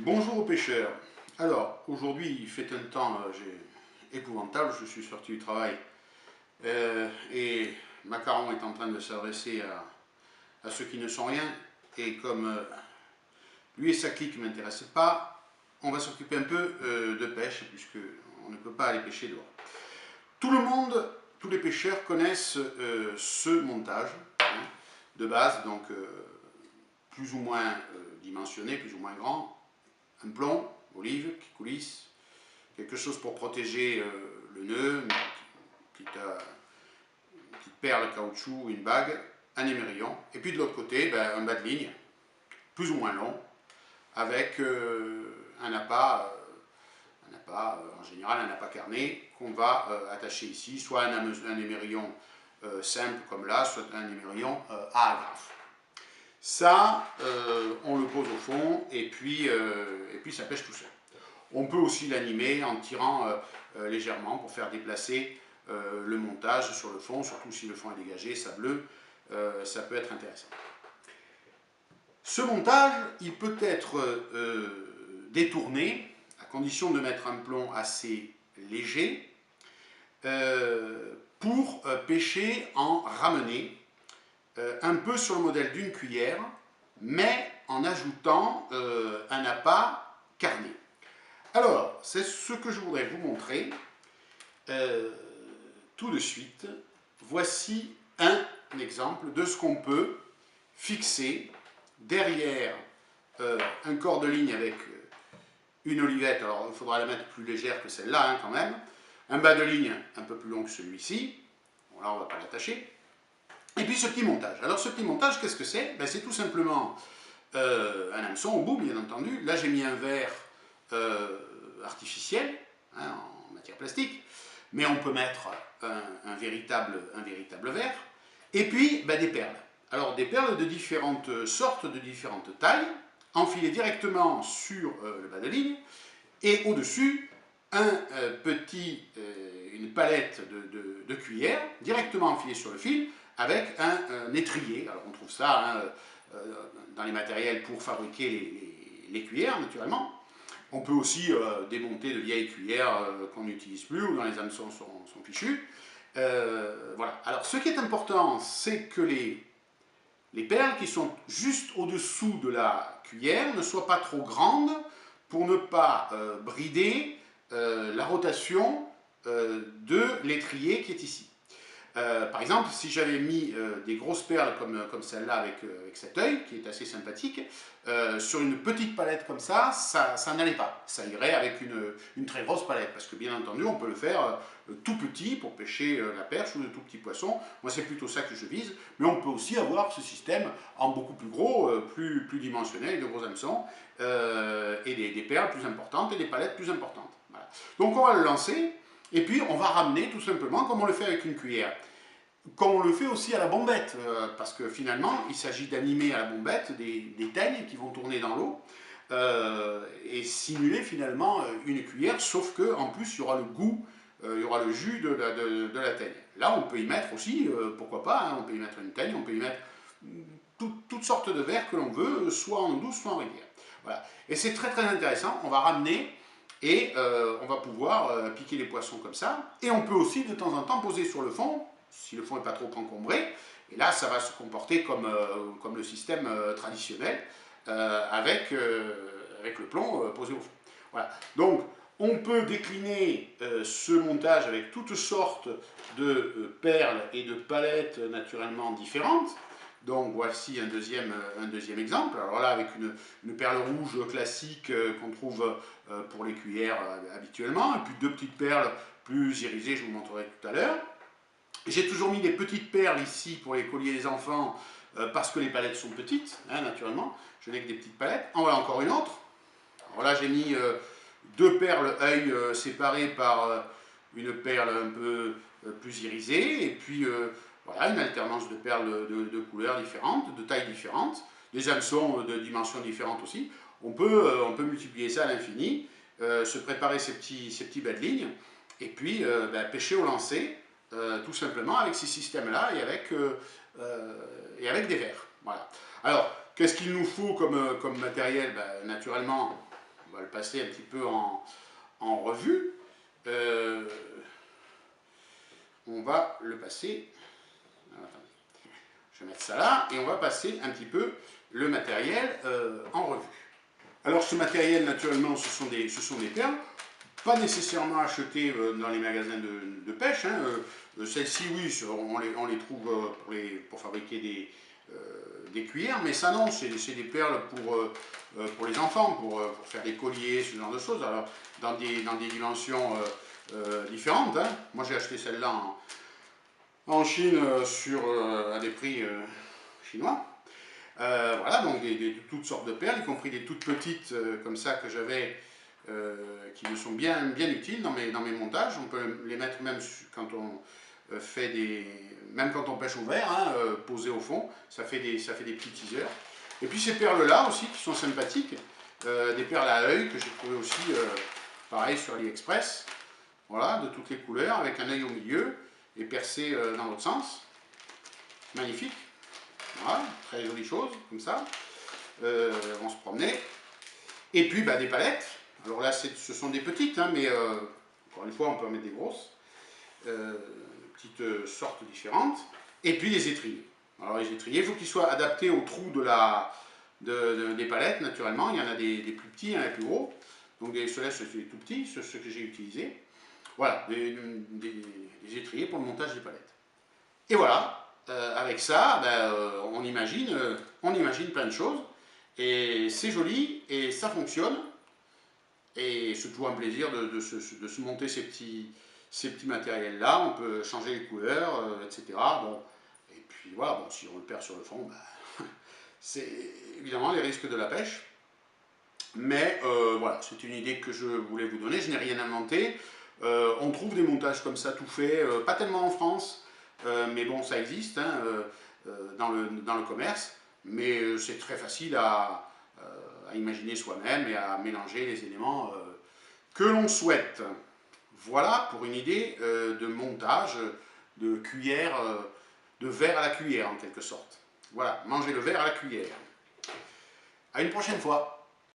Bonjour aux pêcheurs. Alors, aujourd'hui, il fait un temps épouvantable. Je suis sorti du travail et Macaron est en train de s'adresser à ceux qui ne sont rien. Et comme lui et sa clique ne m'intéressent pas, on va s'occuper un peu de pêche, puisque on ne peut pas aller pêcher dehors. Tout le monde, tous les pêcheurs connaissent ce montage hein, de base, donc plus ou moins dimensionné, plus ou moins grand. Un plomb, olive qui coulisse, quelque chose pour protéger le nœud, une petite perle caoutchouc, une bague, un émerillon, et puis de l'autre côté, un bas de ligne, plus ou moins long, avec un appât, en général un appât carné, qu'on va attacher ici, soit un émerillon simple comme là, soit un émerillon à agrafe. Ça, on le pose au fond et puis ça pêche tout seul. On peut aussi l'animer en tirant légèrement pour faire déplacer le montage sur le fond, surtout si le fond est dégagé, sableux, ça peut être intéressant. Ce montage, il peut être détourné, à condition de mettre un plomb assez léger, pour pêcher en ramené, un peu sur le modèle d'une cuillère, mais en ajoutant un appât carné. Alors, c'est ce que je voudrais vous montrer tout de suite. Voici un exemple de ce qu'on peut fixer derrière un corps de ligne avec une olivette. Alors, il faudra la mettre plus légère que celle-là hein, quand même. Un bas de ligne un peu plus long que celui-ci. Bon, là, on ne va pas l'attacher. Et puis ce petit montage. Alors ce petit montage, qu'est-ce que c'est? C'est tout simplement un hameçon au bout, bien entendu. Là, j'ai mis un verre artificiel, hein, en matière plastique, mais on peut mettre un véritable verre. Et puis, des perles. Alors, des perles de différentes sortes, de différentes tailles, enfilées directement sur le bas de ligne, et au-dessus, une palette de cuillères, directement enfilée sur le fil, avec un étrier. Alors on trouve ça hein, dans les matériels pour fabriquer les cuillères, naturellement. On peut aussi démonter de vieilles cuillères qu'on n'utilise plus, ou dont les hameçons sont fichus. Voilà. Alors ce qui est important, c'est que les perles qui sont juste au-dessous de la cuillère ne soient pas trop grandes pour ne pas brider la rotation de l'étrier qui est ici. Par exemple, si j'avais mis des grosses perles comme celle-là avec cet œil, qui est assez sympathique, sur une petite palette comme ça n'allait pas. Ça irait avec une très grosse palette, parce que bien entendu, on peut le faire tout petit pour pêcher la perche ou de tout petits poissons. Moi, c'est plutôt ça que je vise, mais on peut aussi avoir ce système en beaucoup plus gros, plus dimensionné, avec de gros hameçons, et des perles plus importantes et des palettes plus importantes. Voilà. Donc on va le lancer, et puis on va ramener tout simplement comme on le fait avec une cuillère. Comme on le fait aussi à la bombette, parce que finalement, il s'agit d'animer à la bombette des teignes qui vont tourner dans l'eau et simuler finalement une cuillère, sauf qu'en plus, il y aura le goût, il y aura le jus de la teigne. Là, on peut y mettre aussi, pourquoi pas, hein, on peut y mettre une teigne, on peut y mettre toutes sortes de verres que l'on veut, soit en eau douce, soit en rivière. Voilà. Et c'est très intéressant, on va ramener et on va pouvoir piquer les poissons comme ça. Et on peut aussi de temps en temps poser sur le fond, si le fond n'est pas trop encombré, et là ça va se comporter comme le système traditionnel, avec le plomb posé au fond. Voilà. Donc on peut décliner ce montage avec toutes sortes de perles et de palettes naturellement différentes. Donc voici un deuxième exemple. Alors là, avec une perle rouge classique qu'on trouve pour les cuillères habituellement, et puis deux petites perles plus irisées, je vous montrerai tout à l'heure. J'ai toujours mis des petites perles ici pour les colliers des enfants parce que les palettes sont petites, hein, naturellement. Je n'ai que des petites palettes. En voilà encore une autre. Alors là, j'ai mis deux perles œil séparées par une perle un peu plus irisée, et puis voilà, une alternance de perles de couleurs différentes, de tailles différentes, des hameçons de dimensions différentes aussi. On peut multiplier ça à l'infini, se préparer ces petits bas de ligne, et puis pêcher au lancer, tout simplement avec ces systèmes-là et avec des verres. Voilà. Alors, qu'est-ce qu'il nous faut comme matériel? Naturellement, on va le passer un petit peu en revue. On va le passer, je vais mettre ça là, et on va passer un petit peu le matériel en revue. Alors ce matériel, naturellement, ce sont des perles, pas nécessairement achetées dans les magasins de pêche. Hein. Celles-ci, oui, on les trouve pour fabriquer des cuillères, mais ça non, c'est des perles pour les enfants, pour faire des colliers, ce genre de choses. Alors dans des dimensions différentes. Hein. Moi j'ai acheté celle-là en Chine à des prix chinois. Voilà, donc toutes sortes de perles, y compris des toutes petites comme ça que j'avais, qui me sont bien utiles dans mes montages. On peut les mettre même quand on même quand on pêche au vert, hein, posé au fond, ça fait des petits teasers. Et puis ces perles-là aussi qui sont sympathiques, des perles à œil que j'ai trouvées aussi, pareil sur AliExpress, voilà, de toutes les couleurs, avec un œil au milieu et percé dans l'autre sens. Magnifique. Voilà, très jolie chose, comme ça. On se promenait. Et puis des palettes. Alors là, ce sont des petites, hein, mais encore une fois, on peut en mettre des grosses. Petites sortes différentes. Et puis des étriers. Alors les étriers, il faut qu'ils soient adaptés au trou des palettes, naturellement. Il y en a des plus petits, il y en a des plus gros. Donc ceux-là, c'est des tout petits, ceux que j'ai utilisés. Voilà, des étriers pour le montage des palettes. Et voilà. Avec ça, on imagine plein de choses, et c'est joli, et ça fonctionne, et c'est toujours un plaisir de se monter ces petits matériels-là. On peut changer les couleurs, etc. Bon, et puis voilà, bon, si on le perd sur le fond, c'est évidemment les risques de la pêche. Mais voilà, c'est une idée que je voulais vous donner, je n'ai rien inventé. On trouve des montages comme ça tout faits, pas tellement en France, mais bon, ça existe hein, dans le commerce, mais c'est très facile à imaginer soi-même et à mélanger les éléments que l'on souhaite. Voilà pour une idée de montage de cuillère, de verre à la cuillère en quelque sorte. Voilà, manger le verre à la cuillère. À une prochaine fois.